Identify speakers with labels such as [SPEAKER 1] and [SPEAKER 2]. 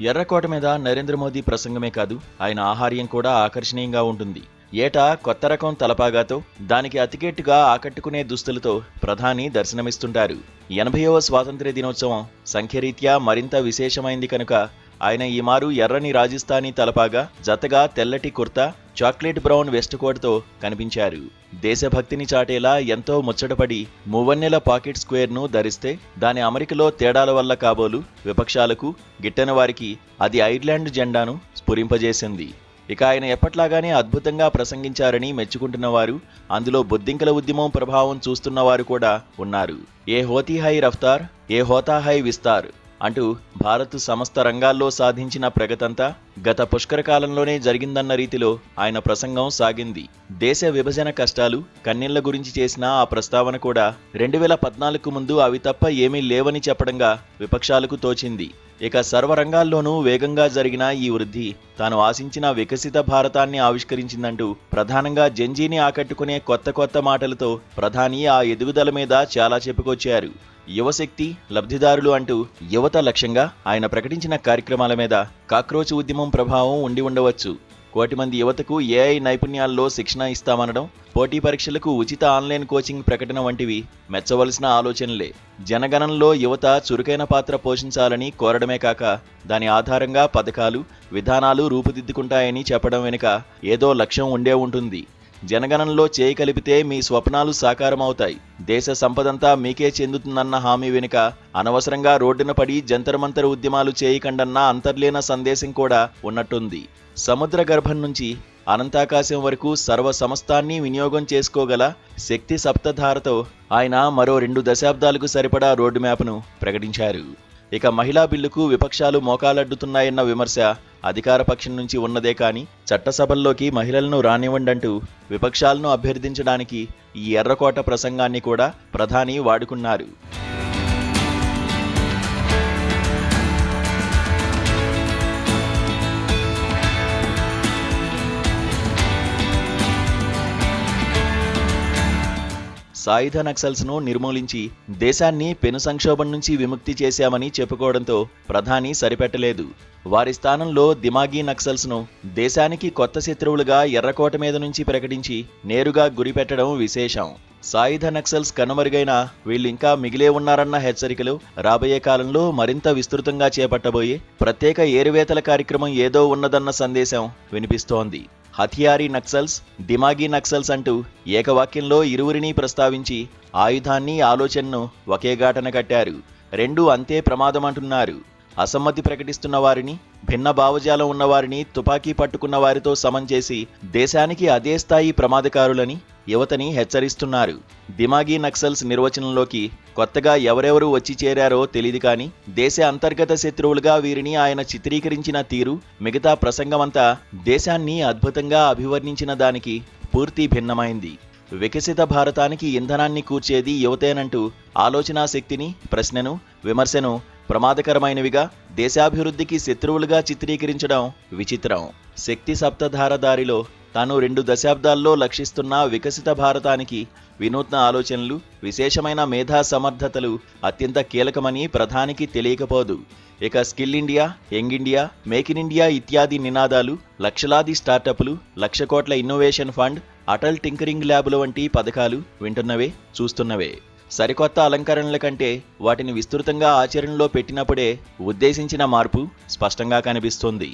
[SPEAKER 1] ఎర్రకోట మీద నరేంద్ర మోదీ ప్రసంగమే కాదు, ఆయన ఆహార్యం కూడా ఆకర్షణీయంగా ఉంటుంది. ఏటా కొత్త రకం తలపాగాతో, దానికి అతికెట్టుగా ఆకట్టుకునే దుస్తులతో ప్రధాని దర్శనమిస్తుంటారు. 80వ స్వాతంత్ర్య దినోత్సవం సంఖ్యరీత్యా మరింత విశేషమైంది కనుక ఆయన ఈమారు ఎర్రని రాజస్థానీ తలపాగా జతగా తెల్లటి కుర్తా, చాక్లెట్ బ్రౌన్ వెస్ట్ కోట్తో కనిపించారు. దేశభక్తిని చాటేలా ఎంతో ముచ్చటపడి మూవన్నెల పాకెట్ స్క్వేర్ను ధరిస్తే దాని అమరికలో తేడాల వల్ల కాబోలు విపక్షాలకు, గిట్టని వారికి అది ఐర్లాండ్ జెండాను స్ఫురింపజేసింది. ఇక ఆయన ఎప్పట్లాగానే అద్భుతంగా ప్రసంగించారని మెచ్చుకుంటున్నవారు, అందులో బొద్దింకల ఉద్యమం ప్రభావం చూస్తున్నవారు కూడా ఉన్నారు. ఏ హోతీ హై రఫ్తార్, ఏ హోతా హై విస్తార్ అంటూ భారత్ సమస్త రంగాల్లో సాధించిన ప్రగతంతా గత పుష్కర కాలంలోనే జరిగిందన్న రీతిలో ఆయన ప్రసంగం సాగింది. దేశ విభజన కష్టాలు, కన్నీళ్ల గురించి చేసిన ఆ ప్రస్తావన కూడా 2014కు ముందు అవి తప్ప ఏమీ లేవని చెప్పడంగా విపక్షాలకు తోచింది. ఇక సర్వరంగాల్లోనూ వేగంగా జరిగిన ఈ వృద్ధి తాను ఆశించిన వికసిత భారతాన్ని ఆవిష్కరించిందంటూ ప్రధానంగా జంజీని ఆకట్టుకునే కొత్త మాటలతో ప్రధాని ఆ ఎదుగుదల మీద చాలా చెప్పుకొచ్చారు. యువశక్తి, లబ్ధిదారులు అంటూ యువత లక్ష్యంగా ఆయన ప్రకటించిన కార్యక్రమాల మీద కాక్రోచ్ ఉద్యమం ప్రభావం ఉండి ఉండవచ్చు. 1 కోటి మంది యువతకు ఏఐ నైపుణ్యాల్లో శిక్షణ ఇస్తామనడం, పోటీ పరీక్షలకు ఉచిత ఆన్లైన్ కోచింగ్ ప్రకటన వంటివి మెచ్చవలసిన ఆలోచనలే. జనగణనలో యువత చురుకైన పాత్ర పోషించాలని కోరడమే కాక దాని ఆధారంగా పథకాలు, విధానాలు రూపుదిద్దుకుంటాయని చెప్పడం వెనుక ఏదో లక్ష్యం ఉండే ఉంటుంది. జనగణనలో చేయి కలిపితే మీ స్వప్నాలు సాకారమవుతాయి, దేశ సంపదంతా మీకే చెందుతుందన్న హామీ వెనుక అనవసరంగా రోడ్డున పడి జంతర్మంతర్ ఉద్యమాలు చేయకండన్న అంతర్లీన సందేశం కూడా ఉన్నట్టుంది. సముద్ర గర్భం నుంచి అనంతాకాశం వరకు సర్వ సమస్తాన్ని వినియోగం చేసుకోగల శక్తి సప్తధారతో ఆయన మరో 2 దశాబ్దాలకు సరిపడా రోడ్డు మ్యాప్ను ప్రకటించారు. ఇక మహిళా బిల్లుకు విపక్షాలు మోకాలడ్డుతున్నాయన్న విమర్శ అధికార పక్షం నుంచి ఉన్నదే కానీ చట్టసభల్లోకి మహిళలను రానివ్వండంటూ విపక్షాలను అభ్యర్థించడానికి ఈ ఎర్రకోట ప్రసంగాన్ని కూడా ప్రధాని వాడుకున్నారు. సాయుధ నక్సల్స్ను నిర్మూలించి దేశాన్ని పెను సంక్షోభం నుంచి విముక్తి చేశామని చెప్పుకోవడంతో ప్రధాని సరిపెట్టలేదు. వారి స్థానంలో దిమాగీ నక్సల్స్ను దేశానికి కొత్త శత్రువులుగా ఎర్రకోట మీద నుంచి ప్రకటించి నేరుగా గురిపెట్టడం విశేషం. సాయుధ నక్సల్స్ కనుమరుగైన వీళ్ళు ఇంకా మిగిలే ఉన్నారన్న హెచ్చరికలు రాబోయే కాలంలో మరింత విస్తృతంగా చేపట్టబోయే ప్రత్యేక ఏరువేతల కార్యక్రమం ఏదో ఉన్నదన్న సందేశం వినిపిస్తోంది. హథియారీ నక్సల్స్, దిమాగీ నక్సల్స్ అంటూ ఏకవాక్యంలో ఇరువురిని ప్రస్తావించి ఆయుధాన్ని, ఆలోచనను ఒకే ఘాటన కట్టారు. 2 అంతే ప్రమాదమంటున్నారు. అసమ్మతి ప్రకటిస్తున్న వారిని, భిన్న భావజాలం ఉన్నవారిని తుపాకీ పట్టుకున్న వారితో సమం చేసి దేశానికి అదే స్థాయి ప్రమాదకారులని యువతని హెచ్చరిస్తున్నారు. దిమాగీ నక్సల్స్ నిర్వచనంలోకి కొత్తగా ఎవరెవరు వచ్చి చేరారో తెలియదు కానీ దేశ అంతర్గత శత్రువులుగా వీరిని ఆయన చిత్రీకరించిన తీరు, మిగతా ప్రసంగమంతా దేశాన్ని అద్భుతంగా అభివర్ణించిన దానికి పూర్తి భిన్నమైంది. వికసిత భారతానికి ఇంధనాన్ని కూర్చేది యువతేనంటూ ఆలోచనా శక్తిని, ప్రశ్నను, విమర్శను ప్రమాదకరమైనవిగా, దేశాభివృద్ధికి శత్రువులుగా చిత్రీకరించడం విచిత్రం. శక్తి సప్తధార దారిలో తాను 2 దశాబ్దాల్లో లక్షిస్తున్న వికసిత భారతానికి వినూత్న ఆలోచనలు, విశేషమైన మేధా సమర్థతలు అత్యంత కీలకమని ప్రధానికి తెలియకపోదు. ఇక skill India, young India, make in India ఇత్యాది నినాదాలు, లక్షలాది స్టార్టప్లు, 1,00,000 కోట్ల ఇన్నోవేషన్ ఫండ్, అటల్ టింకరింగ్ ల్యాబుల వంటి పథకాలు వింటున్నవే, చూస్తున్నవే. సరికొత్త అలంకరణల కంటే వాటిని విస్తృతంగా ఆచరణలో పెట్టినప్పుడే ఉద్దేశించిన మార్పు స్పష్టంగా కనిపిస్తుంది.